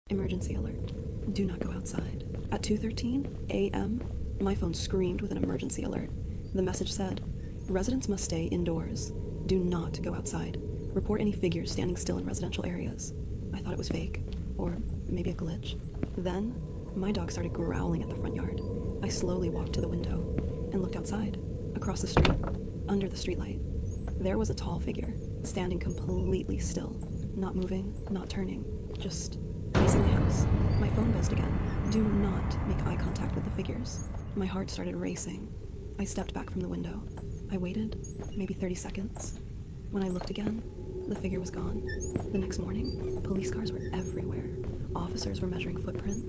Emergency alert. Do not go outside. At 2:13 a.m., my phone screamed with an emergency alert. The message said, residents must stay indoors. Do not go outside. Report any figures standing still in residential areas. I thought it was fake, or maybe a glitch. Then, my dog started growling at the front yard. I slowly walked to the window and looked outside, across the street, under the streetlight. There was a tall figure, standing completely still, not moving, not turning, just facing the house. My phone buzzed again. Do not make eye contact with the figures. My heart started racing. I stepped back from the window. I waited, maybe 30 seconds. When I looked again, the figure was gone. The next morning, police cars were everywhere. Officers were measuring footprints.